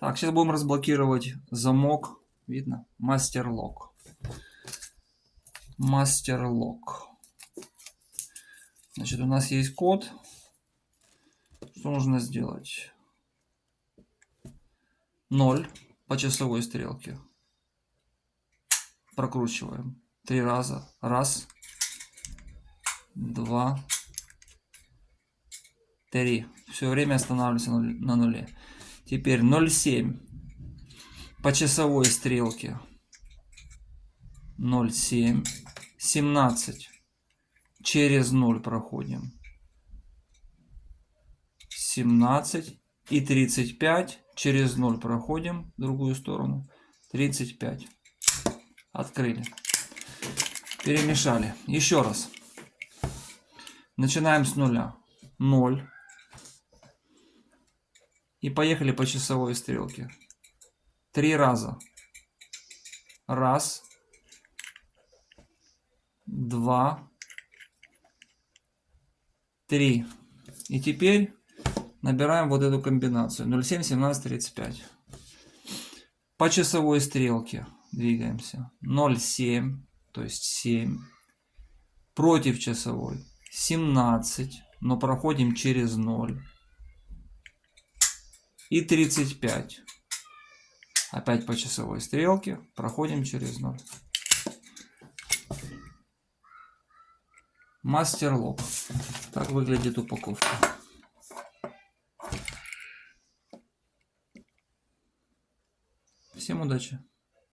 Так, сейчас будем разблокировать замок. Видно? Мастер-лок. Мастер-лок. Значит, у нас есть код. Что нужно сделать? 0 по часовой стрелке. Прокручиваем 3 раза. 1, 2, 3. Все время останавливаемся на нуле. Теперь 0,7 по часовой стрелке. 0,7. 17 через 0 проходим. 17 и 35 через 0 проходим в другую сторону. 35. Открыли. Перемешали. Еще раз. Начинаем с нуля. 0. И поехали по часовой стрелке. 3 раза. 1, 2, 3. И теперь набираем вот эту комбинацию. 0,7, 17, 35. По часовой стрелке двигаемся. 0,7, то есть 7. Против часовой 17, но проходим через 0. И 35. Опять по часовой стрелке проходим через 0. Мастер-лок. Так выглядит упаковка. Всем удачи!